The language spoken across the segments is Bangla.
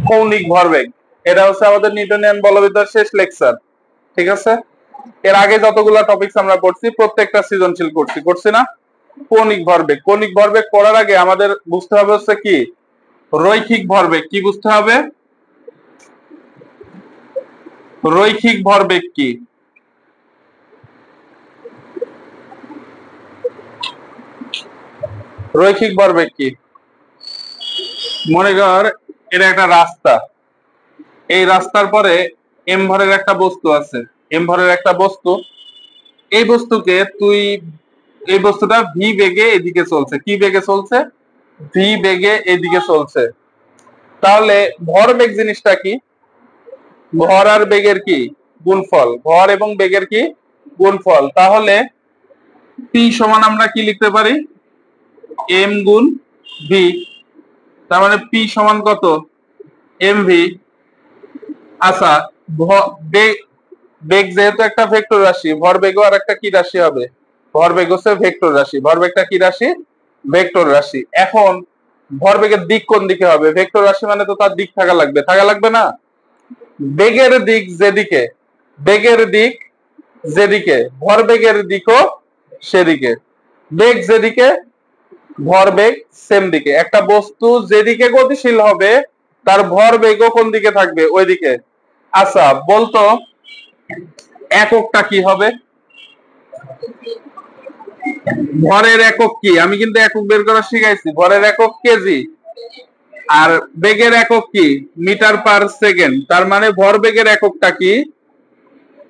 কৌণিক ভরবেগ। এটা হচ্ছে আমাদের নিউটনিয়ান বলবিদ্যার শেষ লেকচার, ঠিক আছে? এর আগে যতগুলা টপিকস আমরা করছি প্রত্যেকটা সৃজনশীল করছি না? কৌণিক ভরবেগ, কৌণিক ভরবেগ করার আগে আমাদের বুঝতে হবে হচ্ছে কি রৈখিক ভরবেগ। কি বুঝতে হবে? রৈখিক ভরবেগ কি? রৈখিক ভরবেগ কি? মনে কর এটা একটা রাস্তা, এই রাস্তার পরে এম ভরের একটা বস্তু আছে, এম ভরের একটা বস্তু, এই বস্তুকে তুই, এই বস্তুটা ভি বেগে এদিকে চলছে। কি বেগে চলছে? ভি বেগে এদিকে চলছে। তাহলে ভরবেগ জিনিসটা কি? ভর আর বেগের কি গুণফল, ভর এবং বেগের কি গুণফল। তাহলে পি সমান আমরা কি লিখতে পারি? এম গুণ ভি। তার মানে পি সমান কত? M V. আচ্ছা, বেগ যেহেতু একটা ভেক্টর রাশি, ভরবেগও আর একটা কি রাশি হবে? ভরবেগ হচ্ছে ভেক্টর রাশি। ভরবেগটা কি রাশি? ভেক্টর রাশি। এখন ভরবেগের দিক কোন দিকে হবে? ভেক্টর রাশি মানে তো তার দিক থাকা লাগবে, থাকা লাগবে না? বেগের দিক যেদিকে, বেগের দিক যেদিকে, ভরবেগের দিকও সেদিকে। বেগ যেদিকে, ভরবেগ সেম দিকে। একটা বস্তু যেদিকে গতিশীল হবে তার ভরবেগও কোন দিকে থাকবে? ওইদিকে। আচ্ছা বলতো এককটা কি হবে? ভরের একক কি? আমি কিন্তু একক বের করা শিখাইছি। ভরের একক কেজি, আর বেগের একক কি? Metre per second. তার মানে ভরবেগের এককটা কি?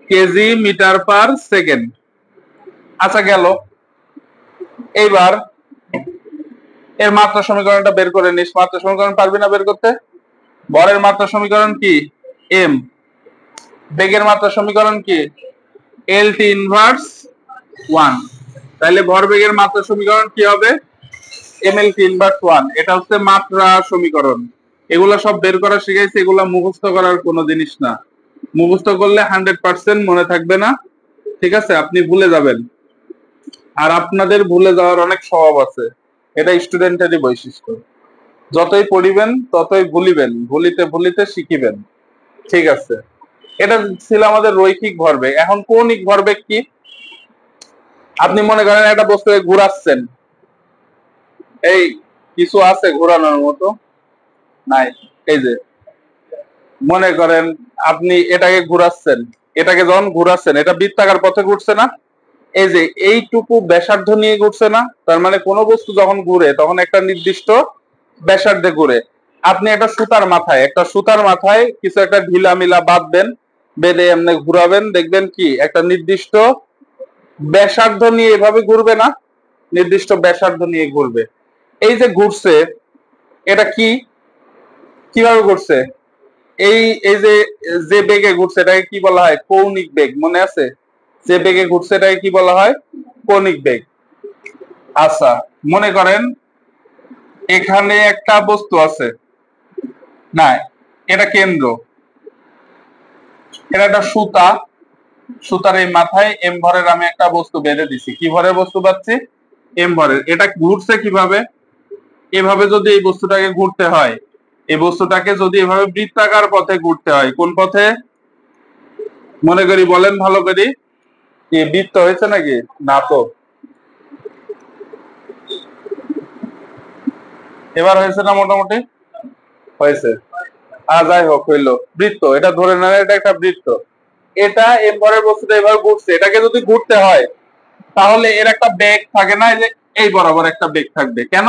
KG metre per second. আচ্ছা গেল। এইবার এর মাত্রা সমীকরণটা বের করে নিস। মাত্রা সমীকরণ পারবি না বের করতে? ভরের মাত্রা সমীকরণ কি? এম। বেগের মাত্রা সমীকরণ কি? L T inverse 1। তাহলে ভরবেগের মাত্রা সমীকরণ কি হবে? M L T inverse 1। এটা হচ্ছে মাত্রা সমীকরণ। এগুলা সব বের করা শিখাইছি, এগুলা মুখস্থ করার কোনো জিনিস না। মুখস্থ করলে 100% মনে থাকবে না, ঠিক আছে? আপনি ভুলে যাবেন। আর আপনাদের ভুলে যাওয়ার অনেক স্বভাব আছে, এটা স্টুডেন্টেরই বৈশিষ্ট্য। যতই পড়িবেন ততই ভুলিবেন, ভুলিতে ভুলিতে শিখিবেন, ঠিক আছে? এটা ছিল আমাদের রৈখিক ভরবেগ। এখন কৌণিক ভরবেগ কি? আপনি মনে করেন একটা বস্তুকে ঘুরাচ্ছেন, এই কিছু আছে ঘোরানোর মতো? নাই। এই যে মনে করেন আপনি এটাকে ঘুরাচ্ছেন, এটাকে যখন ঘুরাচ্ছেন এটা বৃত্তাকার পথে ঘুরছে না? এই যে এইটুকু ব্যাসার্ধ নিয়ে ঘুরছে না? তার মানে কোনো বস্তু যখন ঘুরে তখন একটা নির্দিষ্ট ব্যাসার্ধে ঘুরে। আপনি একটা সুতার মাথায়, একটা সুতার মাথায় কিছু একটা ঢিলা মিলা বাঁধবেন, বেঁধে এমনি ঘুরাবেন, দেখবেন কি একটা নির্দিষ্ট ব্যাসার্ধ নিয়ে এভাবে ঘুরবে না? নির্দিষ্ট ব্যাসার্ধ নিয়ে ঘুরবে। এই যে ঘুরছে, এটা কি কিভাবে ঘুরছে? এই এই যে যে বেগে ঘুরছে এটাকে কি বলা হয়? কৌণিক বেগ। মনে আছে? যে বেগে ঘুরছে এটাকে কি বলা হয়? কৌণিক বেগ। আচ্ছা মনে করেন এখানে একটা বস্তু আছে, না এটা কেন্দ্র, এটা একটা সুতা, সুতার এই মাথায় এম ভরের আমি একটা বস্তু বেঁধে দিছি। কি ভরের বস্তু পাচ্ছি? এম ভরের। এটা ঘুরছে কিভাবে? এভাবে যদি এই বস্তুটাকে ঘুরতে হয়, এই বস্তুটাকে যদি এভাবে বৃত্তাকার পথে ঘুরতে হয়, কোন পথে মনে করি বলেন ভালো করি? কি বৃত্ত হয়েছে নাকি? না তো। এবার হয়েছে না? মোটামুটি হয়েছে। আর যাই হোক হইলো বৃত্ত, এটা ধরে নেন এটা একটা বৃত্ত। এটা এম ভরের বস্তুটা এভাবে ঘুরছে, এটাকে যদি ঘুরতে হয় তাহলে এর একটা বেগ থাকে না? এই যে এই বরাবর একটা বেগ থাকবে। কেন?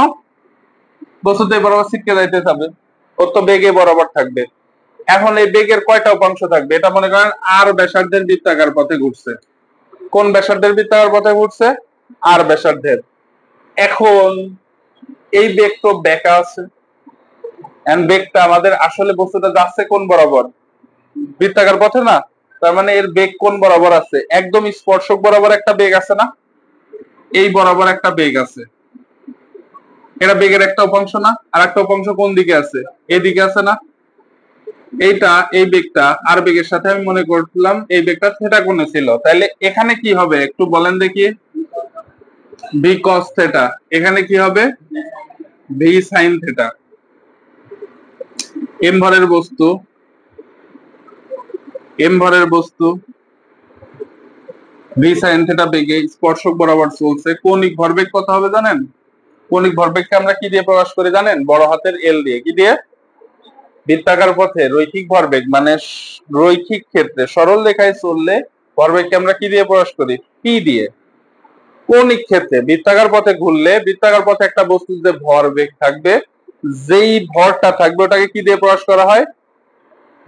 বস্তুতে বরাবর ছিটকে যাইতে যাবে, ওর তো বেগে বরাবর থাকবে। এখন এই বেগের কয়টা উপাংশ থাকবে? এটা মনে করেন আর ব্যাসার্ধের বৃত্তাকার পথে ঘুরছে। কোন ব্যাসার্ধের বৃত্তাকার পথে ঘুরছে? আর ব্যাসার্ধের। এখন এই বেগ তো বেঁকা আছে, বেগটা আমাদের আসলে বস্তুটা যাচ্ছে কোন বরাবর? বৃত্তাকার পথে না? তার মানে এর বেগ কোন বরাবর আছে? একদম স্পর্শক বরাবর একটা বেগ আছে না? এই বরাবর একটা বেগ আছে। এটা বেগের একটা উপাংশ না? আর একটা উপাংশ কোন দিকে আছে? এদিকে আছে না? এইটা এই বেগটা আর বেগের সাথে আমি মনে করলাম এই বেগটা থিটা কোণে ছিল। তাহলে এখানে কি হবে একটু বলেন দেখি? V cos theta. এখানে কি হবে? V sine theta. এম ভরের বস্তু, এম ভরের বস্তু ভি সাইন থিটা বেগে স্পর্শক বরাবর চলছে। কৌণিক ভরবেগ কত হবে জানেন? কৌণিক ভরবেগকে আমরা কি দিয়ে প্রকাশ করি জানেন? বড় হাতের এল দিয়ে। কি দিয়ে? বৃত্তাকার পথে রৈখিক ভরবেগ মানে রৈখিক ক্ষেত্রে সরল রেখায় চললে ভরবেগকে আমরা কি দিয়ে প্রকাশ করি? পি দিয়ে। কৌণিক ক্ষেত্রে বৃত্তাকার পথে ঘুরলে বৃত্তাকার পথে একটা বস্তুর যে ভরবেগ থাকবে, যেই ভরটা থাকবে ওটাকে কি দিয়ে প্রকাশ করা হয়?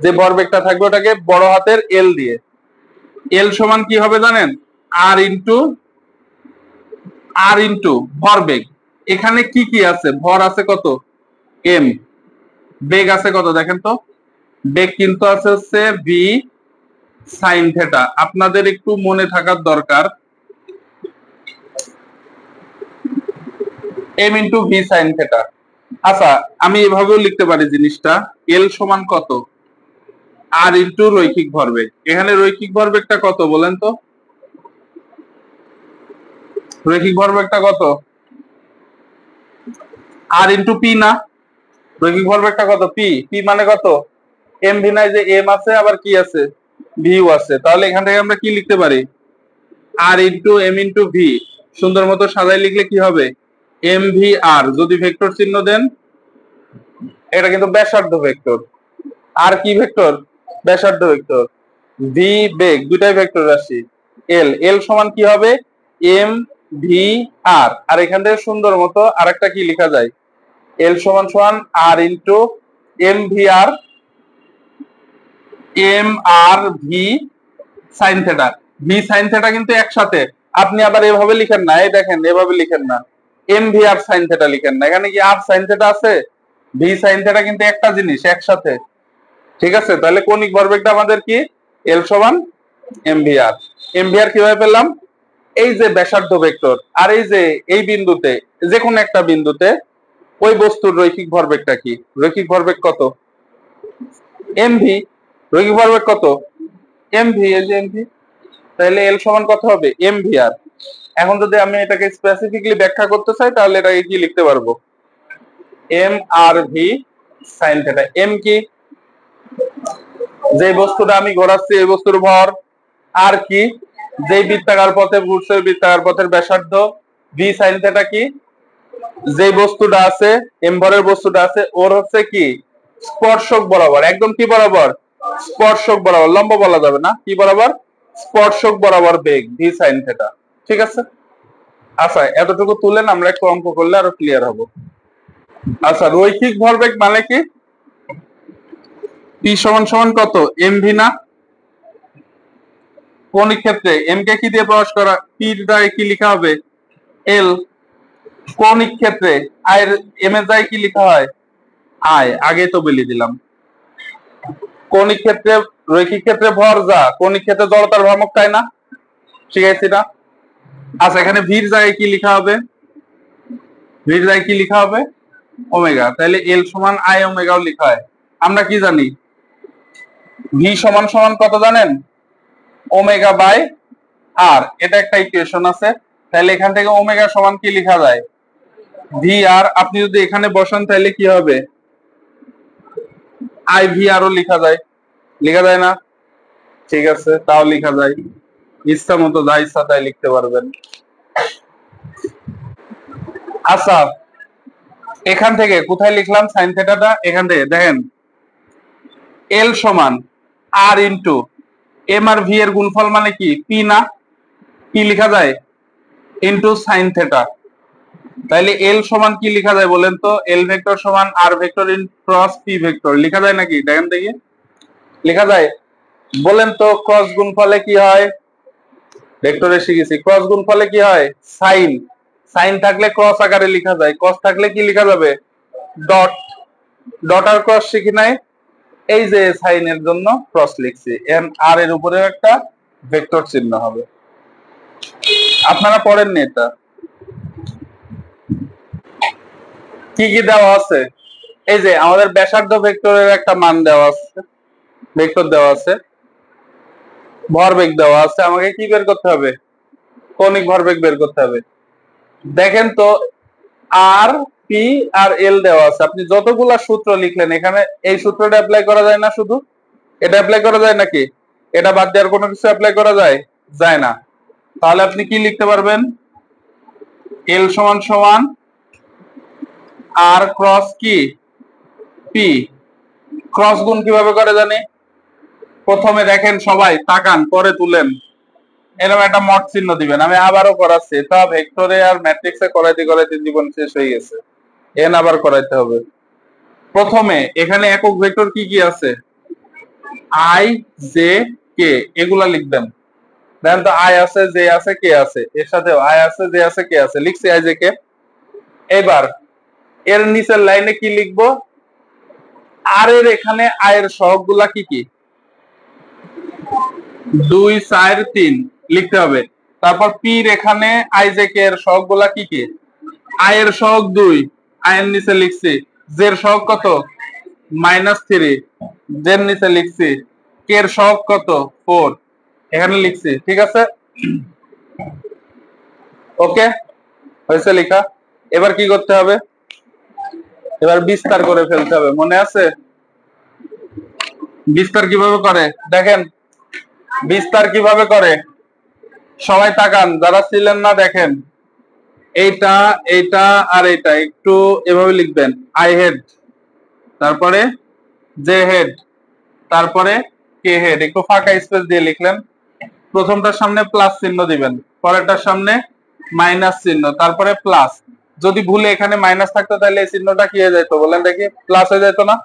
যে ভরবেগটা থাকবে ওটাকে বড় হাতের এল দিয়ে। এল সমান কি হবে জানেন? আর ইন্টু ভরবেগ। এখানে কি কি আছে? ভর আছে কত? এম। বেগ আছে কত দেখেন তো? বেগ কিন্তু আছে হচ্ছে ভি সাইন থেটা। আপনাদের একটু মনে থাকার দরকার, M into V sine theta. আচ্ছা, আমি এভাবেও লিখতে পারি জিনিসটা, এল সমান কত? আর ইন্টু রৈখিক ভরবেগ। এখানে রৈখিক ভরবেগটা কত বলেন তো? রৈখিক ভরবেগটা কত? আর ইন্টু পি না? রৈখিক ভরবেগটা কত? পি। পি মানে কত? এম ভি নাই যে, এম আছে আবার কি আছে? ভিউ আছে। তাহলে এখান থেকে আমরা কি লিখতে পারি? আর ইন্টু এম ইন্টু ভি। সুন্দর মতো সাজাই লিখলে কি হবে? এম ভি আর। যদি ভেক্টর চিহ্ন দেন, এটা কিন্তু ব্যাসার্ধ ভেক্টর। আর কি ভেক্টর? ব্যাসার্ধ ভেক্টর। ভি বেগ, দুটাই ভেক্টর রাশি। এল, এল সমান কি হবে? এম ভি আর। আর এখান থেকে সুন্দর মতো আরেকটা কি লেখা যায়? এল সমান সমান R into M V R, M R V sine theta. V sine theta কিন্তু একসাথে। আপনি আবার এভাবে লিখেন না, এই দেখেন এভাবে লিখেন না, এম ভি আর সাইন থেটা লিখেন না। এখানে কি আর সাইন থেটা আছে? ভি সাইন থেটা কিন্তু একটা জিনিস একসাথে। ঠিক আছে, তাহলে কৌণিক ভরবেগটা আমাদের কি? এল সমান M V R. M V আর কিভাবে পেলাম? এই যে ব্যাসার্ধ ভেক্টর, আর এই যে এই বিন্দুতে, যে কোনো একটা বিন্দুতে ওই বস্তুর রৈখিক ভরবেগটা কি? রৈখিক ভরবেগ কত? M V. রৈখিক ভরবেগ কত? M V. এই যে এম ভি। তাহলে এল সমান কত হবে? M V R. এখন যদি আমি এটাকে স্পেসিফিকলি ব্যাখ্যা করতে চাই তাহলে এটাকে কি লিখতে পারবো? M R V sine theta. M কি? যে বস্তুটা আমি ঘোরাচ্ছি এই বস্তুর ভর। আর কি? যে বৃত্তাকার পথে ঘুরছে ওই বৃত্তাকার পথের ব্যাসার্ধ। ভি সাইন থেটা কি? যে বস্তুটা আছে, এম ভরের বস্তুটা আছে, ওর হচ্ছে কি? স্পর্শক বরাবর। একদম কি বরাবর? স্পর্শক বরাবর। লম্ব বলা যাবে না, কি বরাবর? স্পর্শক বরাবর বেগ ভি সাইন থেটা। ঠিক আছে? আচ্ছা, এতটুকু তুলেন, আমরা একটু অঙ্ক করলে আরো ক্লিয়ার হবো। আচ্ছা, রৈখিক ভরবেগ মানে কি? পি সমান সমান কত? এম ভি না? কৌণিক ক্ষেত্রে এম কে কি দিয়ে প্রকাশ করা? পি দ্বারা কি লেখা হবে? এল। কৌণিক ক্ষেত্রে আয়ের এম এর জায়গায় কি লেখা হয়? আয়। আগে তো বলে দিলাম। কৌণিক ক্ষেত্রে, রৈখিক ক্ষেত্রে ভর যা, কৌণিক ক্ষেত্রে জড়তার ভ্রামক তাই না? শিখাইছি না? আচ্ছা, এখানে ভির জায়গায় কি লেখা হবে? ভির জায়গায় কি লেখা হবে? ওমেগা। তাহলে এল সমান আই ওমেগাও লেখা হয়। আমরা কি জানি? ভি সমান সমান কত জানেন? ওমেগা বাই আর। এটা একটা ইকুয়েশন আছে। তাহলে এখান থেকে ওমেগা সমান কি লেখা যায়? ভি আর। আপনি যদি এখানে বসান তাহলে কি হবে? আই ভি আরও লেখা যায়। লেখা যায় না? ঠিক আছে, তাও লেখা যায়। ইচ্ছা মতো যা ইচ্ছা তাই লিখতে পারবেন। আচ্ছা, এখান থেকে কোথায় লিখলাম সাইন থেটাটা? এখান থেকে দেখেন, এল সমান R into M R V এর গুণফল মানে কি? পি না? কি লেখা যায়? Into sine theta. তাহলে এল সমান কি লেখা যায় বলেন তো? এল ভেক্টর সমান R vector in cross P vector. লেখা যায় নাকি? দেখেন দেখি, লেখা যায়? বলেন তো ক্রস গুণফলে কি হয়? ভেক্টরে শিখেছি, ক্রস গুণফলে কি হয়? সাইন। সাইন থাকলে ক্রস আকারে লেখা যায়, ক্রস থাকলে কি লেখা যাবে? ডট। ডট আর ক্রস শিখি নাই? এই যে সাইনের জন্য ক্রস লিখছি, এম আর এর উপরে একটা ভেক্টর চিহ্ন হবে। আপনারা পড়েননি এটা? কি কি দেওয়া আছে? এই যে আমাদের ব্যাসার্ধ ভেক্টরের একটা মান দেওয়া আছে, ভেক্টর দেওয়া আছে, ভরবেগ দেওয়া আছে। আমাকে কি বের করতে হবে? কৌণিক ভরবেগ বের করতে হবে। দেখেন তো, আর পি আর এল দেওয়া আছে, আপনি যতগুলা সূত্র লিখলেন এখানে এই সূত্রটা অ্যাপ্লাই করা যায় না? শুধু এটা অ্যাপ্লাই করা যায় নাকি? এটা বাদ দেওয়ার কোনো কিছু অ্যাপ্লাই করা যায়? যায় না। তাহলে আপনি কি লিখতে পারবেন? এল সমান সমান আর ক্রস কি পি। ক্রস গুণ কিভাবে করে জানি? প্রথমে দেখেন, সবাই তাকান, পরে তুলেন। এরকম একটা মড চিহ্ন দিবেন। আমি আবারও করাচ্ছি, তা ভেক্টরে আর ম্যাট্রিক্সে করাইতে করাইতে জীবন শেষ হয়ে গেছে, এন আবার করাইতে হবে। প্রথমে এখানে একক ভেক্টর কি কি আছে? আই, জে, কে, এগুলা লিখবেন। দেখেন তো, আই আছে, জে আছে, কে আছে, এর সাথে আই আছে, জে আছে, কে আছে, লিখছি আই জে কে। এবার এর নিচের লাইনে কি লিখবো? আর এর এখানে আয়ের সহগ গুলা কি কি? 2, 4, 3 লিখতে হবে। তারপর পির এখানে আই জে কে এর সহগ গুলা কি কি? আয়ের সহগ 2, আয়ের নিচে লিখছি। জের সহগ কত? -3, জের নিচে লিখছি। কে এর সহগ কত? 4, এখানে লিখছি। ঠিক আছে, ওকে, হয়েছে লেখা। এবার কি করতে হবে? এবার বিস্তার করে ফেলতে হবে। মনে আছে বিস্তার কিভাবে করে? দেখেন বিস্তার কিভাবে করে, সবাই তাকান, যারা ছিলেন না দেখেন। এইটা, এইটা আর এইটা একটু এভাবে লিখবেন। আই হেড, তারপরে জে হেড, তারপরে কে হেড, একটু ফাঁকা স্পেস দিয়ে লিখলেন। প্রথমটার সামনে প্লাস চিহ্ন দিবেন, পরেরটার সামনে মাইনাস চিহ্ন, তারপরে প্লাস। যদি ভুলে এখানে মাইনাস থাকতো তাহলে এই চিহ্নটা কি হয়ে যেত বলেন দেখি? প্লাস হয়ে যেত না?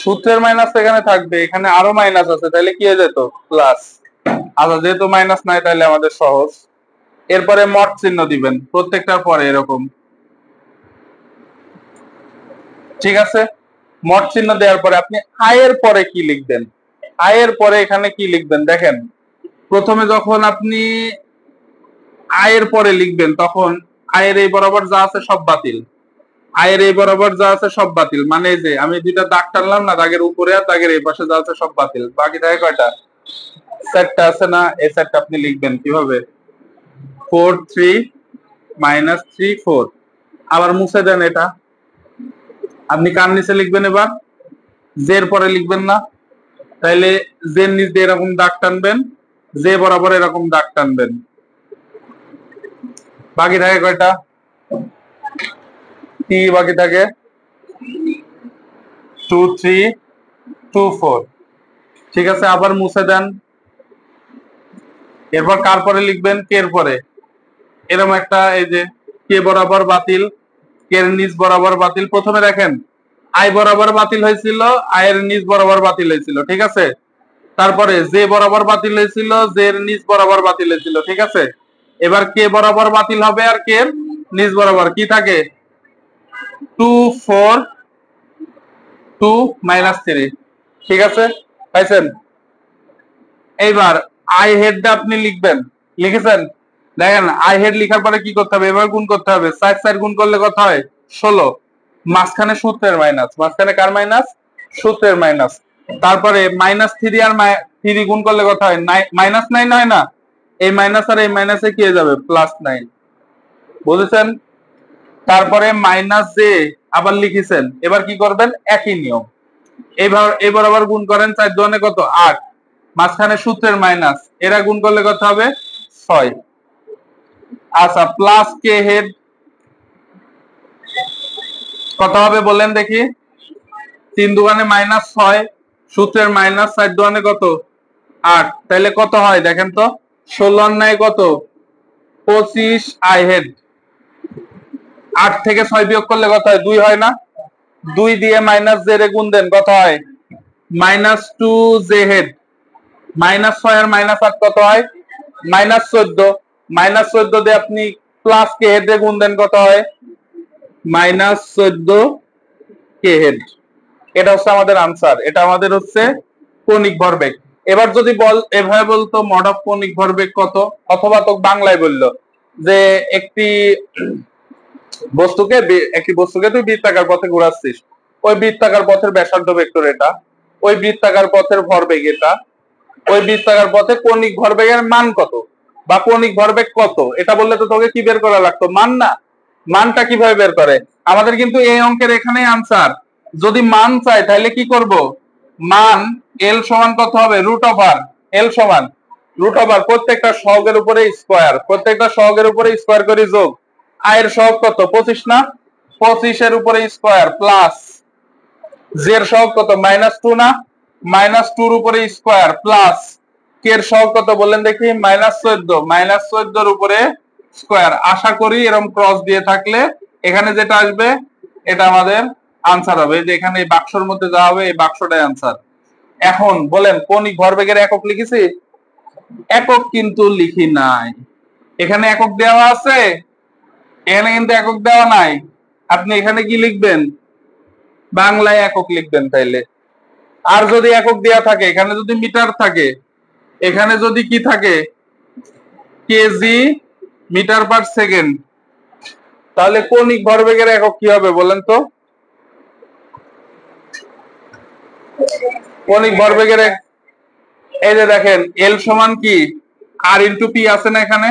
সূত্রের মাইনাস এখানে থাকবে, এখানে আরো মাইনাস আছে, তাহলে কি হয়ে যেত? প্লাস। আচ্ছা, যেহেতু মাইনাস নাই তাহলে আমাদের সহজ। এরপরে মড চিহ্ন দিবেন প্রত্যেকটার পরে এরকম। ঠিক আছে, মড চিহ্ন দেওয়ার পরে আপনি আয়ের পরে কি লিখবেন? আয়ের পরে এখানে কি লিখবেন দেখেন। প্রথমে যখন আপনি আয়ের পরে লিখবেন তখন আয়ের এই বরাবর যা আছে সব বাতিল। আয়ের এই বরাবর যা আছে সব বাতিল, মানে যে আমি দুইটা দাগ টানলাম না, দাগের উপরে আর দাগের এই পাশে যা আছে সব বাতিল। বাকি থাকে কয়টা? সেটটা আছে না? এই সেটটা আপনি লিখবেন কিভাবে? 4, 3, -3, 4। আবার মুছে দেন এটা। আপনি কার নিচে লিখবেন এবার? জের পরে লিখবেন না? তাইলে জের নিচ দিয়ে এরকম দাগ টানবেন, জে বরাবর এরকম দাগ টানবেন। বাকি থাকে কয়টা? টি বাকি থাকে 2, 3, 2, 4। ঠিক আছে, আবার মুছে দেন। এরপর কার পরে লিখবেন? কে এর পরে। এরকম একটা, এই যে কে বরাবর বাতিল, কে এর নিচ বরাবর বাতিল। প্রথমে দেখেন আই বরাবর বাতিল হয়েছিল, আয়ের নিচ বরাবর বাতিল হয়েছিল। ঠিক আছে, তারপরে জে বরাবর বাতিল হয়েছিল, জে এর নিচ বরাবর বাতিল হয়েছিল। ঠিক আছে, এবার কে বরাবর বাতিল হবে আর কে এর নিচ বরাবর কি থাকে? 2, 4, 2, -3। ঠিক আছে, পাইছেন? এইবার আই হেডটা আপনি লিখবেন। লিখেছেন? দেখেন আই হেড লিখার পরে কি করতে হবে? এবার গুণ করতে হবে। 4, 4 গুণ করলে কত হয়? 16। মাঝখানে সূত্রের মাইনাস, মাঝখানে কার মাইনাস? সূত্রের মাইনাস। তারপরে -3 আর 3 গুণ করলে কত হয়? -9 হয় না? এই মাইনাস আর এই মাইনাসে কি হয়ে যাবে? +9। বুঝেছেন? তারপরে মাইনাস জে আবার লিখেছেন। এবার কি করবেন? একই নিয়ম। এবার আবার গুণ করেন। 4 দুগুণে কত? 8। মাঝখানে সূত্রের মাইনাস, এরা গুণ করলে কত হবে? 6। আচ্ছা, প্লাস কে হেড কত হবে বলেন দেখি? 3 দুগুণে -6, সূত্রের মাইনাস, 4 দুগুণে কত? 8। তাহলে কত হয় দেখেন তো? 16 আর 9 কত? 25 আই হেড। 8 থেকে 6 বিয়োগ করলে কত হয়? 2 হয় না? 2 দিয়ে মাইনাস জে রে গুণ দেন, কত হয়? -2 জে হেড। -6 আর -8 কত হয়? -14। -14 দিয়ে আপনি প্লাস কে হেড দিয়ে গুণ দেন, কত হয়? -14 কে হেড। এটা হচ্ছে আমাদের আনসার। এটা আমাদের হচ্ছে কৌণিক ভরবেগ। এবার যদি এভাবে বলতো মড অফ কৌণিক ভরবেগ কত, অথবা তো বাংলায় বললো যে একটি বস্তুকে তুই বৃত্তাকার পথে ঘোরাচ্ছিস, ওই বৃত্তাকার পথের ব্যাসার্ধ ভেক্টর এটা, ওই বৃত্তাকার পথের ভরবেগ এটা, ওই বৃত্তাকার পথে কৌণিক ভরবেগের মান কত বা কৌণিক ভরবেগ কত, এটা বললে তো তোকে কি বের করা লাগতো? মান না? মানটা কিভাবে বের করে? আমাদের কিন্তু এই অঙ্কের এখানে আনসার। যদি মান চাই তাহলে কি করব, মান এল সমান কত হবে, রুট ওভার এল সমান রুট ওভার প্রত্যেকটা সহগের উপরে স্কয়ার, প্রত্যেকটা সহগের উপরে স্কয়ার করে যোগ, আয়ের সহগ কত 25 না, 25 এর উপরে স্কয়ার প্লাস জে এর সহগ কত -2 না, -2 এর উপরে স্কয়ার প্লাস কে এর সহগ কত বলেন দেখি -14 এর উপরে স্কয়ার। আশা করি এরকম ক্রস দিয়ে থাকলে এখানে যেটা আসবে এটা আমাদের আনসার হবে। যে এখানে এই বাক্সের মধ্যে যা হবে এই বাক্সটাই আনসার। এখন বলেন কৌণিক ভরবেগের একক লিখেছি? একক কিন্তু লিখি নাই। এখানে একক দেওয়া আছে, এখানে কিন্তু একক দেওয়া নাই। আপনি এখানে কি লিখবেন, বাংলায় একক লিখবেন তাইলে। আর যদি একক দেওয়া থাকে, এখানে যদি মিটার থাকে, এখানে যদি কি থাকে কেজি মিটার পার সেকেন্ড, তাহলে কৌণিক ভরবেগের একক কি হবে বলেন তো? কৌণিক ভরবেগের এই যে দেখেন এল সমান কি আর ইন্টু পি আছে না এখানে,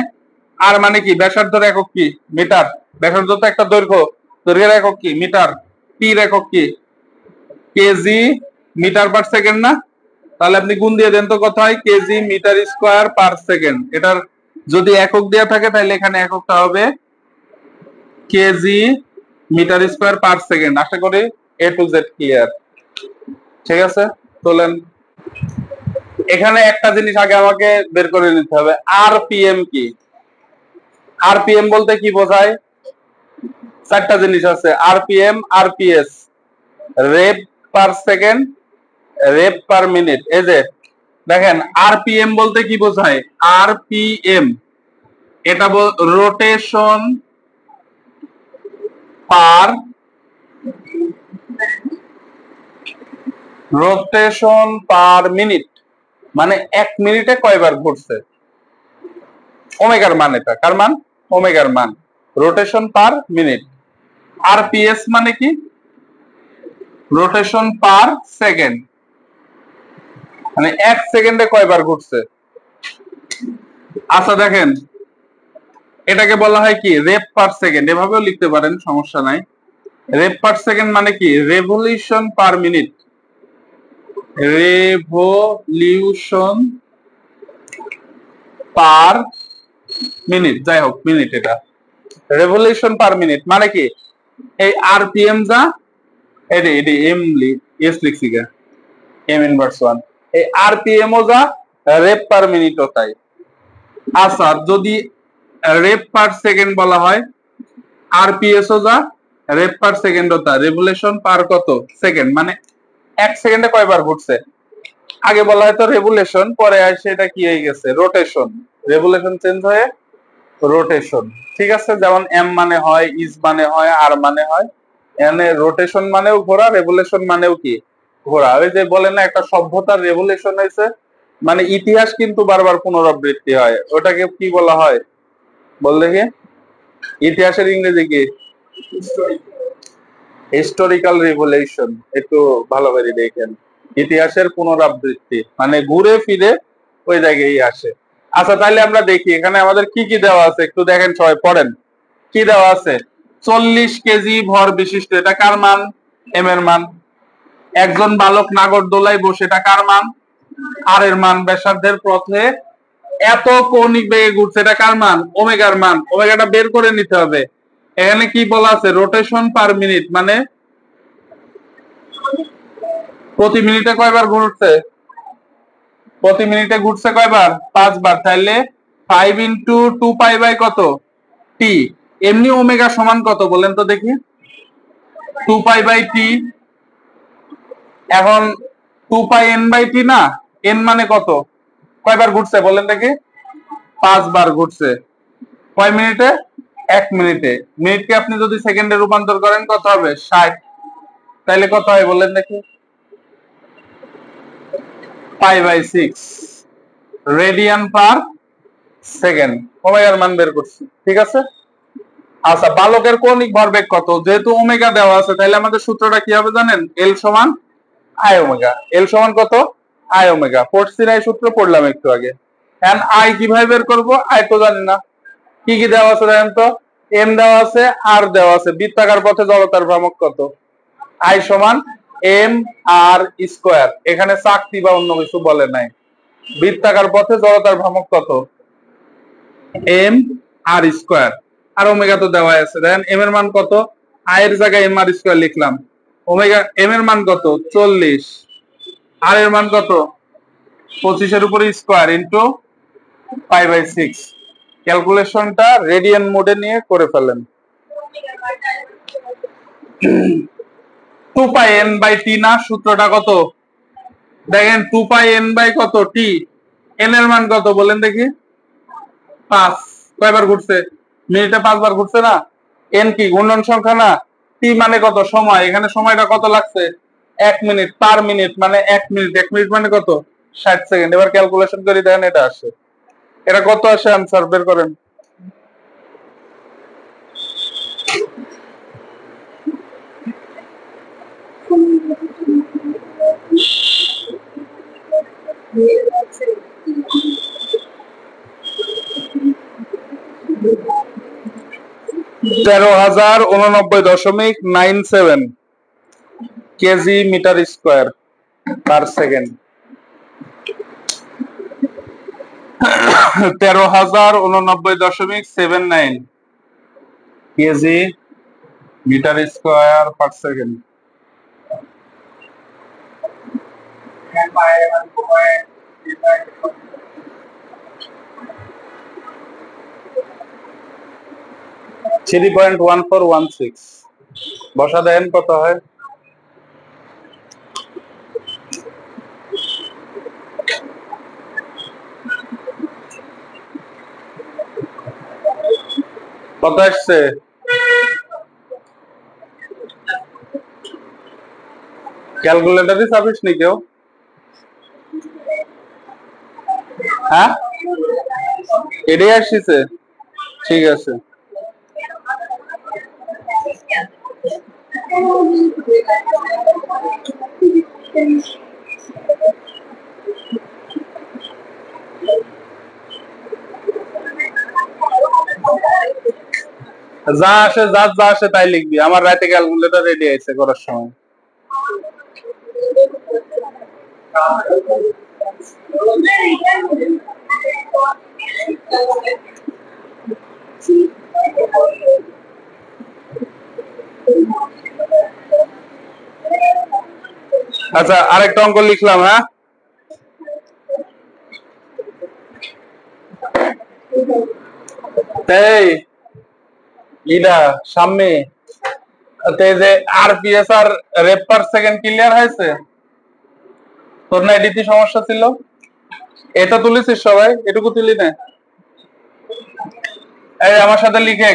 আর মানে কি ব্যাসার্ধের একক কি মিটার, ব্যাসার্ধ তো একটা দৈর্ঘ্য, দৈর্ঘ্যের একক কি মিটার, পি এর একক কি কেজি মিটার পার সেকেন্ড না। তাহলে আপনি গুণ দিয়ে দেন তো কত হয়, kg metre square per second. এটার যদি একক দেওয়া থাকে তাহলে এখানে এককটা হবে kg metre square per second. আশা করি এ টু জেড ক্লিয়ার। ঠিক আছে, তোলেন। এখানে একটা জিনিস আগে আমাকে বের করে নিতে হবে, আরপিএম কি। আরপিএম বলতে কি বোঝায়, চারটা জিনিস আছে, RPM, RPS, rape per second, rape per minute. এই যে দেখেন আরপিএম বলতে কি বোঝায়, আরপিএম এটা রোটেশন পার মিনিট, মানে 1 মিনিটে কয়বার ঘুরছে, ওমেগার মান। এটা কার মান, ওমেগার মান, রোটেশন পার মিনিট। আরপিএস মানে কি, রোটেশন পার সেকেন্ড, মানে 1 সেকেন্ডে কয়বার ঘুরছে। আচ্ছা দেখেন এটাকে বলা হয় কি রেপ পার সেকেন্ড, এভাবেও লিখতে পারেন সমস্যা নাই। রেপ পার সেকেন্ড মানে কি revolution per minute, revolution per minute, যাই হোক মিনিট, এটা রেভলিউশন পার মিনিট মানে কি এই আরপিএম যা এডি এডি এম এস লিখছি গা এম ইনভার্স 1, এই আরপিএম ও যা রেপ পার মিনিটও তাই। আচ্ছা যদি রেপ পার সেকেন্ড বলা হয়, আরপিএস ও যা রেপ পার সেকেন্ড ও তা, রেভলিউশন পার কত সেকেন্ড, মানে 1 সেকেন্ডে কয়বার ঘুরছে। আগে বলা হয়তো রেভলিউশন, পরে আসে এটা কি হয়ে গেছে রোটেশন, রেভলিউশন চেঞ্জ হয়ে রোটেশন। ঠিক আছে, যেমন এম মানে হয়, ইজ মানে হয়, আর মানে হয়, এখানে রোটেশন মানেও ঘোরা, রেভলিউশন মানেও কি ঘোরা। ওই যে বলে না একটা সভ্যতার রেভলিউশন হয়েছে, মানে ইতিহাস কিন্তু বারবার পুনরাবৃত্তি হয়, ওটাকে কি বলা হয় বল দেখি, ইতিহাসের ইংরেজি কি, হিস্টোরিক্যাল রিভলিউশন। একটু ভালো করে দেখেন, ইতিহাসের পুনরাবৃত্তি মানে ঘুরে ফিরে ওই জায়গায় আসে। আচ্ছা তাহলে আমরা দেখি এখানে আমাদের কি কি দেওয়া আছে, একটু দেখেন সবাই পড়েন কি দেওয়া আছে। 40 কেজি ভর বিশিষ্ট, এটা কার মান, এম এর মান। একজন বালক নাগরদোলায় বসে, এটা কার মান, আর এর মান। ব্যাসার্ধের পথে এত কৌণিক বেগে ঘুরছে, এটা কার মান, ওমেগার মান। ওমেগাটা বের করে নিতে হবে। এখানে কি বলা আছে, রোটেশন পার মিনিট, মানে প্রতি মিনিটে কয়বার ঘুরছে, প্রতি মিনিটে ঘুরছে কয়বার, 5 বার। তাইলে 5 ইন্টু 2 পাই বাই কত টি। এমনি ওমেগা সমান কত বলেন তো দেখি, 2 পাই বাই টি। এখন 2 পাই এন বাই টি না, এন মানে কত, কয়বার ঘুরছে বলেন দেখি, 5 বার ঘুরছে। কয় মিনিটে, 1 মিনিটে। মিনিটকে আপনি যদি সেকেন্ডে রূপান্তর করেন কত হবে, 60। তাইলে কত হয় বলেন দেখি, pi by 6 radian per second. ওমেগার মান বের করছি, ঠিক আছে। আচ্ছা বালকের কৌণিক ভরবেগ কত, যেহেতু ওমেগা দেওয়া আছে তাহলে আমাদের সূত্রটা কি হবে জানেন, এল সমান আই ওমেগা। এল সমান কত, আই ওমেগা। পড়ছি না এই সূত্র, পড়লাম একটু আগে। এখন আই কিভাবে বের করব, আই তো জানি না। কি কি দেওয়া আছে দেখেন তো, এম দেওয়া আছে, আর দেওয়া আছে। বৃত্তাকার পথে জড়তার ভ্রামক কত? আই সমান এম আর স্কোয়ার। এখানে চাকতি বা অন্য কিছু বলে নাই। বৃত্তাকার পথে জড়তার ভ্রামক কত? M R square. আর ওমেগা তো দেওয়া আছে। দেখেন এম এর মান কত? আই এর জায়গায় এম আর স্কোয়ার লিখলাম। ওমেগা এম এর মান কত? 40। আর এর মান কত? 25 এর উপরে স্কোয়ার ইন্টু π/6। ক্যালকুলেশনটা রেডিয়ান মোডে নিয়ে করে ফেলেন। 2πn/t না? সূত্রটা কত? দেখেন 2πn/ কত? টি। এন এর মান কত বলেন দেখি? 5। কয়বার ঘুরছে? মিনিটে 5 বার ঘুরছে না? এন কি ঘূর্ণন সংখ্যা না? টি মানে কত? সময়। এখানে সময়টা কত লাগছে? 1 মিনিট। পার মিনিট মানে 1 মিনিট। 1 মিনিট মানে কত? 60 সেকেন্ড। এবার ক্যালকুলেশন করে দেখেন এটা আসে। এটা কত আসে? আনসার বের করেন। তেরো হাজার 89.97 KG metre square per second. 13,89.79 KG metre square per second. Three 3.1416 বসা দেন কত হয়? কত আসছে? ক্যালকুলেটারে চাপিস নি কেউ? হ্যাঁ, এটাই আসছে। ঠিক আছে। যা আসে যা আসে তাই লিখবি। আমার রাতে ক্যালকুলেটর রেডি আছে করার সময়। আচ্ছা, আরেকটা অঙ্ক লিখলাম। হ্যাঁ, এই ইডা সামনে যে আরপিএস আর রেপ পার সেকেন্ড ক্লিয়ার হয়েছে? তোর না এডিতে সমস্যা ছিল? এটা তুলেছিস সবাই? এটুকু তুলি না? এই আমার সাথে লিখে।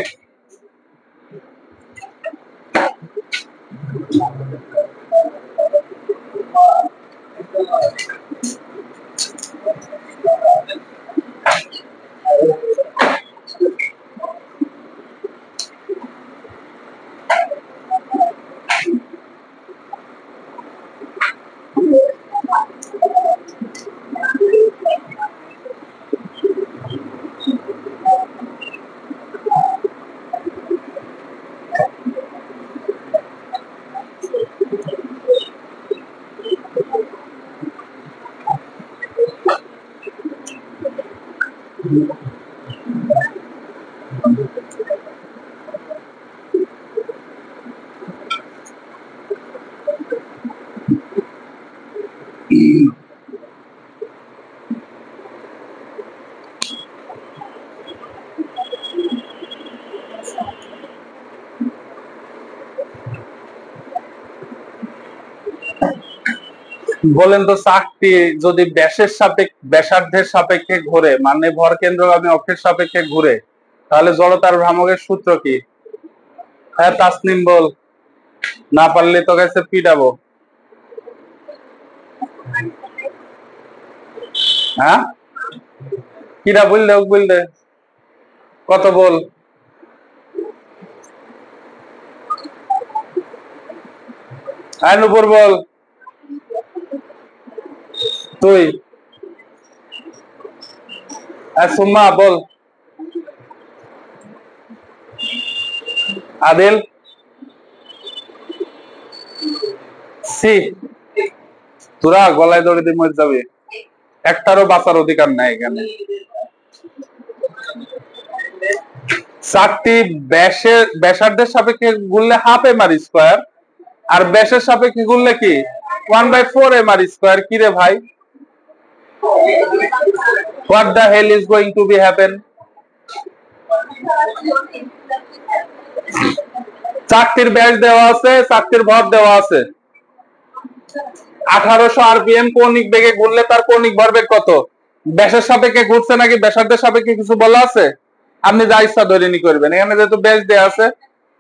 বলেন তো চাকতি যদি ব্যাসার্ধের সাপেক্ষে ঘুরে, মানে ভর কেন্দ্রগামী অক্ষের সাপেক্ষে ঘুরে, তাহলে জড়তার ভ্রামকের সূত্র কি? হ্যাঁ, তাসনিম বল। না পারলে তো কাছে পিটাবো। হ্যাঁ, কিরা বললে কত বল? হ্যাঁ, নুপুর বল। তুই সুম্মা বল। আদিল সি, তোরা গলায় দড়ি দিয়ে মরে যাবে, একটারও বাঁচার অধিকার নাই এখানে। চারটি ব্যাসার্ধের সাপেক্ষে গুললে হাফ এম আর স্কোয়ার, আর ব্যাসের সাপেক্ষে গুললে কি 1/4 এম আর স্কোয়ার। কি রে ভাই, what the hell is going to be happen? চারটির ব্যাস দেওয়া আছে, চারটির ভর দেওয়া আছে। 1800 আরপিএম কৌণিক বেগে ঘুরলে তার কৌণিক ভরবেগ কত? ব্যাসের সাপেক্ষে ঘুরছে নাকি ব্যাসার্ধের সাপেক্ষে কিছু বলা আছে? আপনি যা ইচ্ছা ধরে নি করবেন, এখানে যেহেতু ব্যাস দেওয়া আছে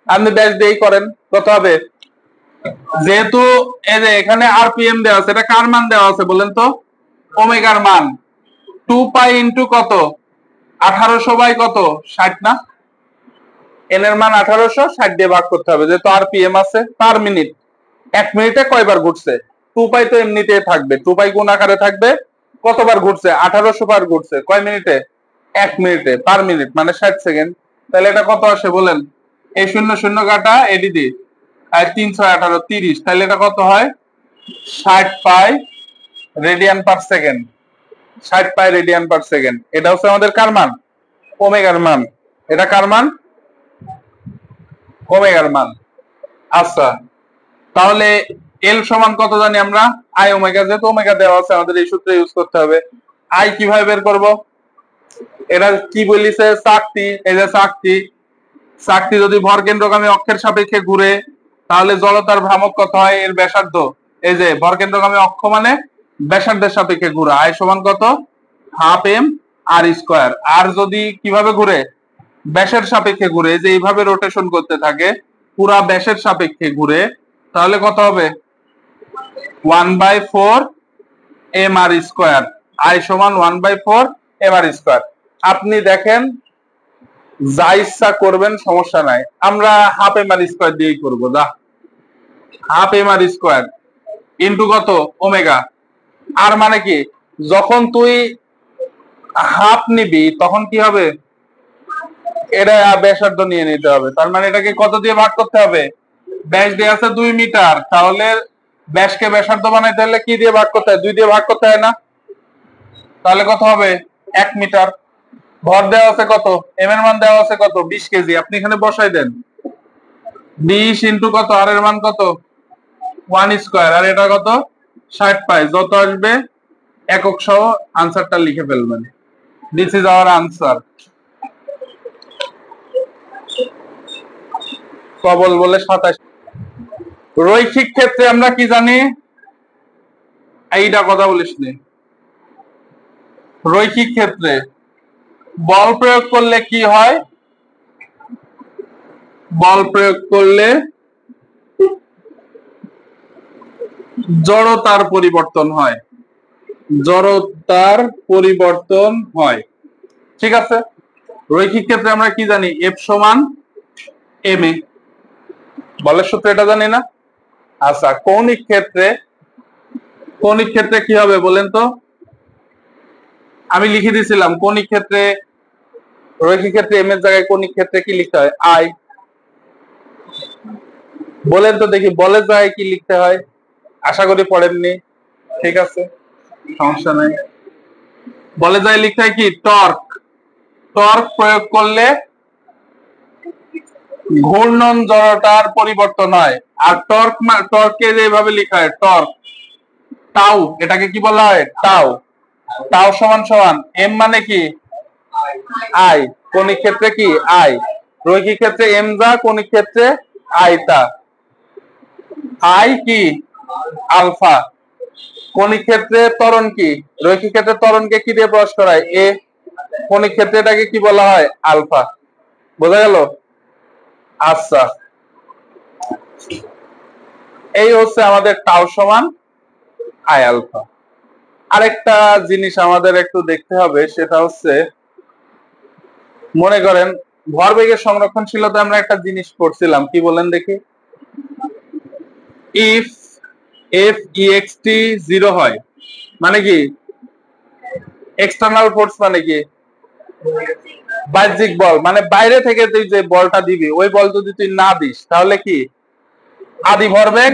আপনি ব্যাস দিয়েই করেন। কত হবে? যেহেতু এই যে এখানে আরপিএম দেওয়া আছে, এটা কার মান দেওয়া আছে বলেন তো? ওমেগার মান। 2 পাই ইন্টু কত? 1800 বাই কত? 60 না? এন এর মান 1800, 60 দিয়ে ভাগ করতে হবে, যেহেতু আরপিএম আছে পার মিনিট। 1 মিনিটে কয়বার ঘুরছে? 2 পাই তো এমনিতেই থাকবে, 2 পাই গুণ আকারে থাকবে। কতবার ঘুরছে? 1800 বার ঘুরছে। কয় মিনিটে? 1 মিনিটে। পার মিনিট মানে 60 সেকেন্ড। তাহলে এটা কত আসে বলেন? এই 0 0 কাটা এডি দি, আর 3 6 18 30। তাহলে এটা কত হয়? 60 পাই রেডিয়ান পার সেকেন্ড। 60 পাই রেডিয়ান পার সেকেন্ড। এটা হচ্ছে আমাদের কার মান? ওমেগার মান। এটা কার মান? ওমেগার মান। আচ্ছা, তাহলে এল সমান কত জানি আমরা? I omega. যেহেতু ওমেগা দেওয়া আছে আমাদের এই সূত্র ইউজ করতে হবে। আই কিভাবে বের করব? এটা কি বলিছে? চাকতি। এই যে চাকতি, চাকতি যদি ভরকেন্দ্রগামী অক্ষের সাপেক্ষে ঘুরে তাহলে জড়তার ভ্রামক কত হয়? এর ব্যাসার্ধ। এই যে ভরকেন্দ্রগামী অক্ষ মানে ব্যাসার্ধের সাপেক্ষে ঘুরা। আই সমান কত? Half M R square. আর যদি কিভাবে ঘুরে? ব্যাসের সাপেক্ষে ঘুরে, যে এইভাবে রোটেশন করতে থাকে পুরা ব্যাসের সাপেক্ষে ঘুরে, তাহলে কত হবে? 1/4 এম আর স্কোয়ার। আই সমান 1/4 এম আর স্কোয়ার। আপনি দেখেন যা ইচ্ছা করবেন, সমস্যা নাই, আমরা হাফ এম আর স্কোয়ার দিয়েই করবো। যা, half M R square into কত? ওমেগা। আর মানে কি, যখন তুই হাফ নিবি তখন কি হবে? এটা ব্যাসার্ধ নিয়ে নিতে হবে। তার মানে এটাকে কত দিয়ে ভাগ করতে হবে? ব্যাস দেওয়া আছে 2 মিটার, তাহলে ব্যাসকে ব্যাসার্ধ বানাইতে হলে কি দিয়ে ভাগ করতে হয়? 2 দিয়ে ভাগ করতে হয় না? তাহলে কত হবে? 1 মিটার। ভর দেওয়া আছে কত? এম এর মান দেওয়া আছে কত? 20 কেজি। আপনি এখানে বসাই দেন 20 ইন্টু কত? আর এর মান কত? 1 স্কোয়ার। আর এটা কত? 60 পাই। যত আসবে একক সহ আনসারটা লিখে ফেলবেন। This is our answer. প্রবল বলে 27। রৈখিক ক্ষেত্রে আমরা কি জানি? এইটা কথা বলিস নি। রৈখিক ক্ষেত্রে বল প্রয়োগ করলে কি হয়? বল প্রয়োগ করলে জড়তার পরিবর্তন হয়। জড়তার পরিবর্তন হয়। ঠিক আছে। রৈখিক ক্ষেত্রে আমরা কি জানি? এফ সমান এম এ। বলের সূত্র এটা জানি না? আচ্ছা, কৌণিক ক্ষেত্রে, কৌণিক ক্ষেত্রে কি হবে বলেন তো? আমি লিখে দিয়েছিলাম কৌণিক ক্ষেত্রে, রৈখিক ক্ষেত্রে এম এর জায়গায় কৌণিক ক্ষেত্রে কি লিখতে হয়? আই। বলেন তো দেখি, বলের জায়গায় কি লিখতে হয়? আশা করি পড়েননি। ঠিক আছে, সমস্যা নাই। বলের জায়গায় লিখতে হয় কি? টর্ক। টর্ক প্রয়োগ করলে ঘূর্ণন জড়তার পরিবর্তন হয়। আর টর্ক, টর্ককে যেভাবে লেখা হয় টর্ক, টাউ, এটাকে কি বলা হয়? টাউ। টাউ সমান সমান এম মানে কি? আই। কৌণিক ক্ষেত্রে কি? আই। রৈখিক ক্ষেত্রে এম যা, কৌণিক ক্ষেত্রে আই তা। আই কি? আলফা। কৌণিক ক্ষেত্রে ত্বরণ কি? রৈখিক ক্ষেত্রে ত্বরণকে কি দিয়ে প্রকাশ করায়? এ। কৌণিক ক্ষেত্রে এটাকে কি বলা হয়? আলফা। বোঝা গেল? আচ্ছা, এই হচ্ছে আমাদের টাউ সমান আই আলফা। আরেকটা জিনিস আমাদের একটু দেখতে হবে, সেটা হচ্ছে মনে করেন ভরবেগের সংরক্ষণশীলতা আমরা একটা জিনিস পড়ছিলাম, কি বলেন দেখি? ইফ এফ ইএক্সটি 0 হয় মানে কি? এক্সটার্নাল ফোর্স মানে কি? বাহ্যিক বল মানে বাইরে থেকে তুই যে বলটা দিবি ওই বল যদি তুই না দিস তাহলে কি আদি ভরবেগ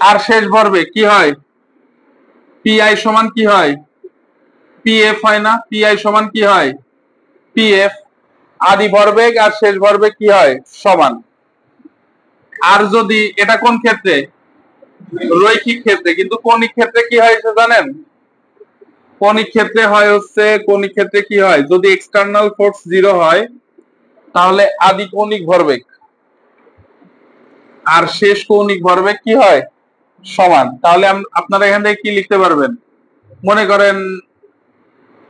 আর শেষ ভরবেগ কি হয়, পিআই সমান কি হয়, পিএফ হয় না, পিআই সমান কি হয়, পিএফ। আদি ভরবেগ আর শেষ ভরবেগ কি হয়, সমান। আর যদি এটা কোন ক্ষেত্রে, রৈখিক ক্ষেত্রে, কিন্তু কৌণিক ক্ষেত্রে কি হয় জানেন, কৌণিক ক্ষেত্রে হয় হচ্ছে, কৌণিক ক্ষেত্রে কি হয়, যদি এক্সটার্নাল ফোর্স 0 হয় তাহলে আদি কৌণিক ভরবেগ আর শেষ কৌণিক ভরবেগ কি হয়, সমান। তাহলে আপনারা এখান থেকে কি লিখতে পারবেন, মনে করেন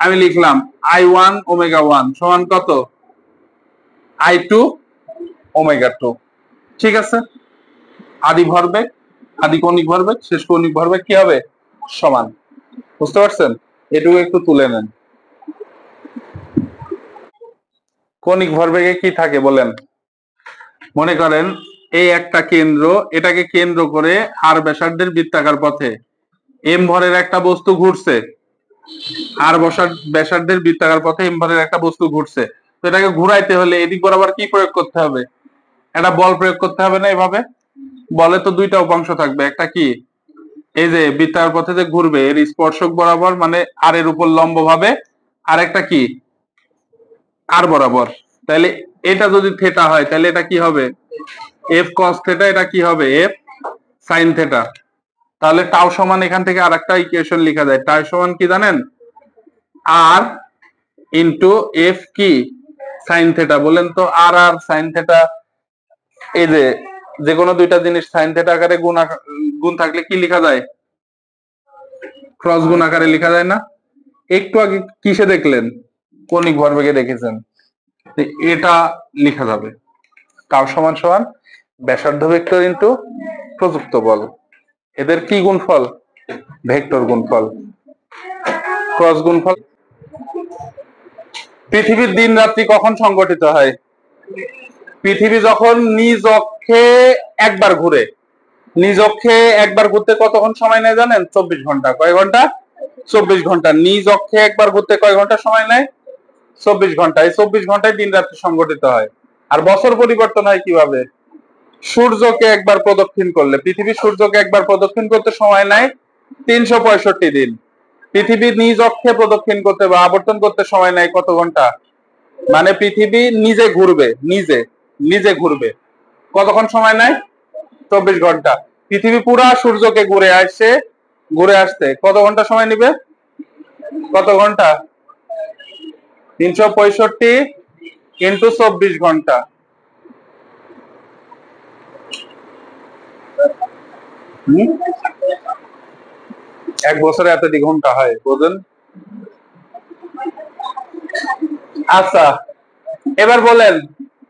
আমি লিখলাম I1 ওমেগা 1 সমান কত, I2 ওমেগা 2। ঠিক আছে, আদি ভরবেগ, আদি কৌণিক ভরবেগ, শেষ কৌণিক ভরবেগ কি হবে, সমান। বুঝতে পারছেন, এটুকু একটু তুলে নেন। কৌণিক ভরবেগে কি থাকে বলেন, মনে করেন এই একটা কেন্দ্র, এটাকে কেন্দ্র করে আর ব্যাসার্ধের বৃত্তাকার পথে এম ভরের একটা বস্তু ঘুরছে, আর ব্যাসার্ধের বৃত্তাকার পথে এম ভরের একটা বস্তু ঘুরছে। তো এটাকে ঘুরাইতে হলে এদিক বরাবর কি প্রয়োগ করতে হবে, একটা বল প্রয়োগ করতে হবে না, এভাবে। বলে তো দুইটা উপাংশ থাকবে, একটা কি, এই যে বৃত্তাকার পথে যে ঘুরবে এর স্পর্শক বরাবর মানে আর এর উপর লম্ব ভাবে, আর একটা কি আর বরাবর। তাহলে এটা যদি থিটা হয় তাহলে এটা কি হবে, এফ কস থিটা, এটা কি হবে এফ সাইন থিটা। তাহলে টাও সমান এখান থেকে আরেকটা ইকুয়েশন লেখা যায়, টাও সমান কি জানেন, আর ইনটু এফ কি সাইন থিটা। বলেন তো আর আর সাইন থিটা, এই যে যে কোনো দুইটা জিনিস সাইন থিটা আকারে গুণ থাকলে কি লেখা যায়, ক্রস গুণ আকারে লেখা যায় না। একটু আগে কিসে দেখলেন, কৌণিক ভরবেগে দেখেছেন, এটা লেখা যাবে টাও সমান সমান ব্যাসার্ধ ভেক্টর ইনটু প্রযুক্ত বল, এদের কি গুণফল, ভেক্টর গুণফল, ক্রস গুণফল। পৃথিবীর দিন রাত্রি কখন সংগঠিত হয়, পৃথিবী যখন নিজ অক্ষে একবার ঘুরে, নিজ অক্ষে একবার ঘুরতে কতক্ষণ সময় নেয় জানেন, 24 ঘন্টা। কয় ঘন্টা, 24 ঘন্টা। নিজ অক্ষে একবার ঘুরতে কয় ঘন্টা সময় নেয়, 24 ঘন্টা। এই 24 ঘন্টায় দিন রাত্রি সংগঠিত হয়। আর বছর পরিবর্তন হয় কিভাবে, সূর্যকে একবার প্রদক্ষিণ করলে, পৃথিবী সূর্যকে একবার প্রদক্ষিণ করতে সময় নেয় 365 দিন। পৃথিবী নিজ অক্ষে প্রদক্ষিণ করতে বা আবর্তন করতে সময় নেয় কত ঘন্টা, মানে পৃথিবী নিজে ঘুরবে, নিজে নিজে ঘুরবে কতক্ষণ সময় নেয়, 24 ঘন্টা। পৃথিবী পুরা সূর্যকে ঘুরে আসতে কত ঘন্টা সময় নেবে, কত ঘন্টা, 365 ইন্টু 24 ঘন্টা। এক বছরে এতটি ঘন্টা হয়, বুঝুন। আচ্ছা, এবার বলেন,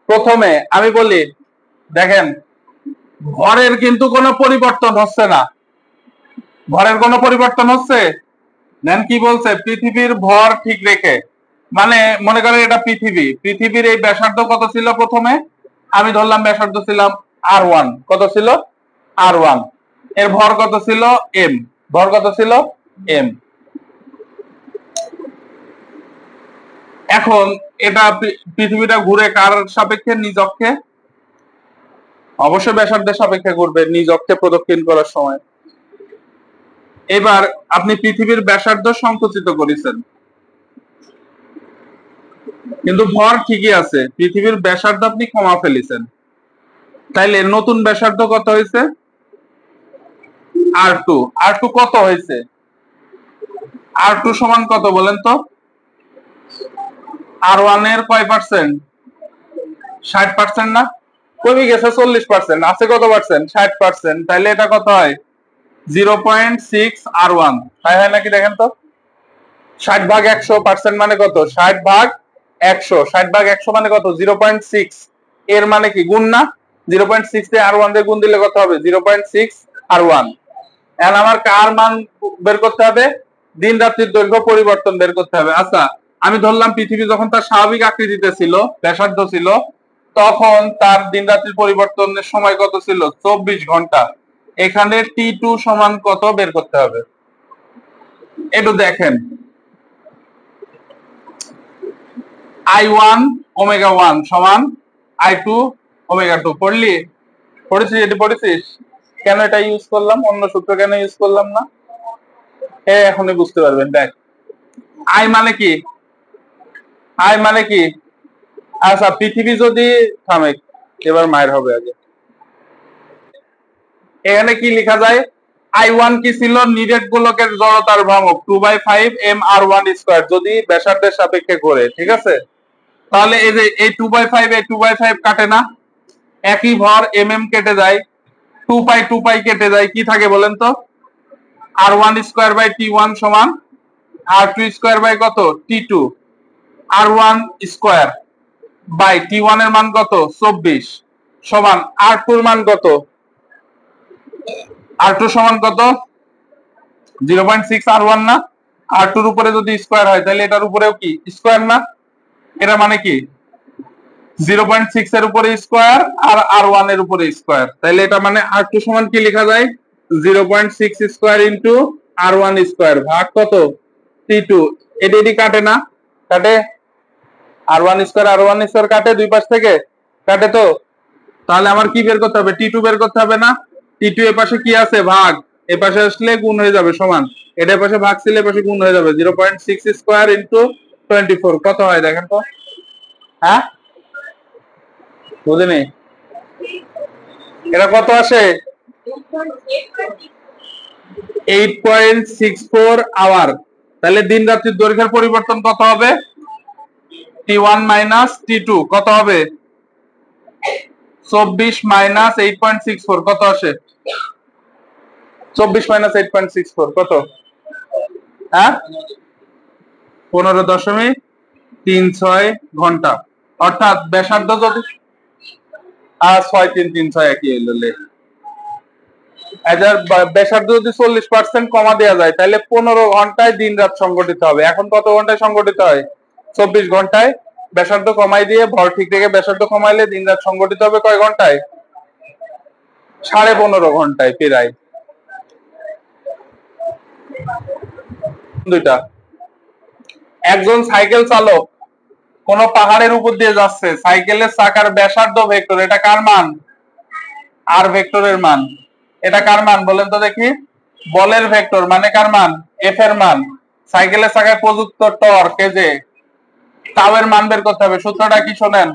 প্রথমে আমি বলি, দেখেন ভরের কিন্তু কোনো পরিবর্তন হচ্ছে না, ভরের কোনো পরিবর্তন হচ্ছে, দেন কি বলছে, পৃথিবীর ভর ঠিক রেখে, মানে মনে করেন এটা পৃথিবী, পৃথিবীর এই ব্যাসার্ধ কত ছিল, প্রথমে আমি ধরলাম ব্যাসার্ধ ছিলাম R1, কত ছিল R1, এর ভর কত ছিল m, ভর কত ছিল m। এখন এটা পৃথিবীটা ঘুরে কার সাপেক্ষে, নিজ অক্ষে, অবশ্যই ব্যাসার্ধের সাপেক্ষে ঘুরবে নিজ অক্ষে প্রদক্ষিণ করার সময়। এবার আপনি পৃথিবীর ব্যাসার্ধ সংকুচিত করেছেন, কিন্তু ভর ঠিকই আছে, পৃথিবীর ব্যাসার্ধ আপনি কমা ফেলেছেন, তাইলে নতুন ব্যাসার্ধ কত হয়েছে, R2। R2 কত হয়েছে, R2 সমান কত বলেন তো, R1 এর কয় পার্সেন্ট, 60% না, কমে গেছে 40%, আছে কত পার্সেন্ট, 60%। তাইলে এটা কত হয়, 0.6 R1, তাই হয় নাকি দেখেন তো, 60/100% মানে কত, 60/100, 60/100 মানে কত, 0.6। এর মানে কি গুণ না, 0.6 এ R1 দিয়ে গুণ দিলে কত হবে, 0.6 R1। এখন আমার কার মান বের করতে হবে, দিন রাত্রির দৈর্ঘ্য পরিবর্তন বের করতে হবে। আচ্ছা, আমি ধরলাম পৃথিবী যখন তার স্বাভাবিক আকৃতিতে ছিল, ব্যাসার্ধ ছিল, তখন তার দিন রাত্রির পরিবর্তনের সময় কত ছিল, 24 ঘন্টা। এখানে T2 সমান কত বের করতে হবে, একটু দেখেন। I1 ওমেগা 1 সমান I2 ওমেগা 2। পড়েছিস? এটি পড়েছিস? কেন এটা ইউজ করলাম, অন্য সূত্র কেন ইউজ করলাম না? এখনই বুঝতে পারবেন। দেখ, আই মানে কি? আই মানে কি? আচ্ছা, পৃথিবী যদি থামে, এবার মায়ের হবে আগে। এখানে কি লেখা যায়? I1 কি ছিল? নিরেট গোলকের জড়তার ভ্রামক 2/5 mr1 স্কয়ার যদি ব্যাসার্ধের সাপেক্ষে ঘোরে, ঠিক আছে? তাহলে এই যে এই 2/5 এই 2/5 কাটে না, একই ভর কেটে যায়, 2 পাই কেটে যায়, কি থাকে বলেন তো? r1 স্কয়ার বাই t1 সমান r2 স্কয়ার বাই কত? t2। r1 square by t1 এর মান কত? 24 সমান r2 এর মান কত? r2 সমান কত? 0.6 r1 না? r2 এর উপরে যদি স্কয়ার হয় তাহলে এটার উপরেও কি স্কয়ার না? এটা মানে কি 0.6 এর উপরে স্কয়ার আর r1 এর উপরে স্কয়ার, তাহলে এটা মানে r2 সমান কি লেখা যায়? 0.6 স্কয়ার ইনটু r1 স্কয়ার ভাগ কত? t2। এটি কাটে না? কাটে। r1 স্কয়ার কাটে, দুই পাশ থেকে কাটে তো। তাহলে আমার কি বের করতে হবে? t2 বের করতে হবে না? t2 এর পাশে কি আছে? ভাগ। এ পাশে আসলে গুণ হয়ে যাবে সমান, এটার পাশে ভাগ ছিল, এ পাশে গুণ হয়ে যাবে। 0.6 স্কয়ার ইনটু 24 কত হয় দেখেন তো? হ্যাঁ, বুঝিনি। এটা কত আসে? 8.64 আওয়ার। তাহলে দিন রাত্রির দৈর্ঘ্যের পরিবর্তন কত হবে? t1 মাইনাস t2 কত হবে? 24 মাইনাস 8.64 কত আসে? 24 মাইনাস 8.64 কত? হ্যাঁ, 15.36 ঘন্টা। অর্থাৎ ব্যাসার্ধ যদি 6 3 3 6 একই হইল। ব্যাসার্ধ যদি 40% কমা দেওয়া যায় তাহলে 15 ঘন্টায় দিন রাত সংগঠিত হবে। এখন কত ঘন্টায় সংগঠিত হয়? 24 ঘন্টায়। ব্যাসার্ধ কমাই দিয়ে ভর ঠিক রেখে ব্যাসার্ধ কমাইলে দিন রাত সংগঠিত হবে কয় ঘন্টায়? 15.5 ঘন্টায় প্রায়। দুইটা। একজন সাইকেল চালক কোন পাহাড়ের উপর দিয়ে যাচ্ছে, সাইকেলের চাকার ব্যাসার্ধ ভেক্টর, এটা কার মান? আর ভেক্টরের মান। এটা কার মান বলেন তো দেখি? বলের ভেক্টর মানে কার মান? এফ এর মান। সাইকেলের চাকায় প্রযুক্ত টর্ক এ যে টাও এর মান বের করতে হবে। সূত্রটা কি শোনেন?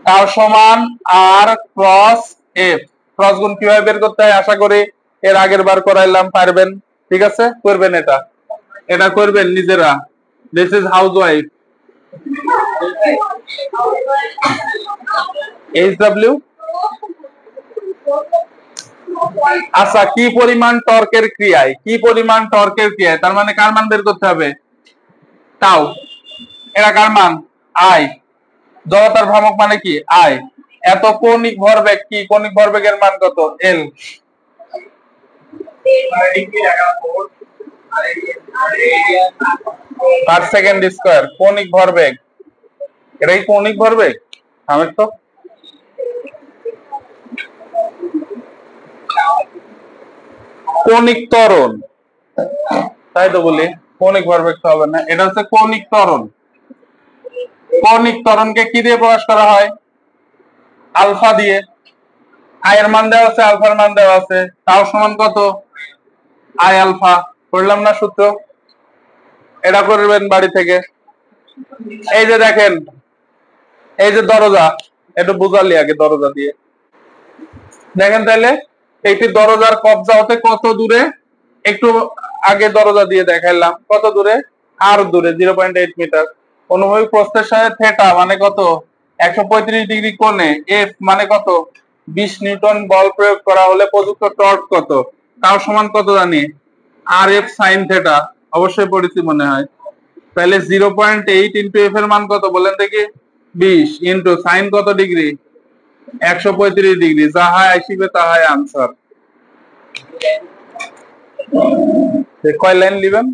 টাও সমান আর ক্রস এফ। ক্রস গুণ কিভাবে বের করতে হয় আশা করি এর আগের বার করাইলাম, পারবেন। ঠিক আছে, করবেন। এটা করবেন নিজেরা। This is house wife. HW। আচ্ছা, কি পরিমাণ টর্কের ক্রিয়ায়, তার মানে কার মান বের করতে হবে? টাও। এটা কার মান? আই। জড়তার ভ্রামক মানে কি? আই। এত কৌণিক ভরবেগ কি? কৌণিক ভরবেগের মান কত? এল। পার সেকেন্ড স্কয়ার কৌণিক ভরবেগ। এটাই কৌণিক ভরবেগ। আমি তো কৌণিক ত্বরণ, তাই তো বলি। কৌণিক ভরবেগ তো হবে না, এটা হচ্ছে কৌণিক ত্বরণ। কৌণিক ত্বরণকে কি দিয়ে প্রকাশ করা হয়? আলফা দিয়ে। আই এর মান দেওয়া আছে, আলফার মান দেওয়া আছে। তাও সমান কত? I alpha. করলাম না সূত্র? এটা করবেন বাড়ি থেকে। এই যে দেখেন, এই যে দরজা, একটু বুঝালি আগে দরজা দিয়ে দেখেন। তাহলে একটি দরজার কবজা হতে কত দূরে? একটু আগে দরজা দিয়ে দেখাইলাম, কত দূরে? আর দূরে 0.8 মিটার। অনুভূমিক প্রস্থের সাথে থেটা মানে কত? 135 ডিগ্রি কোণে এফ মানে কত? 20 নিউটন বল প্রয়োগ করা হলে প্রযুক্ত টর্ক কত? তাও সমান কত জানি? আর এফ সাইন থেটা, অবশ্যই পড়েছি মনে হয়। তাহলে 0.8 ইন্টু এফ এর মান কত বলেন দেখি? 20 ইন্টু সাইন কত ডিগ্রি? 135 ডিগ্রি। যাহাই আসিবে তাহাই আনসার। কয় লাইন লিবেন?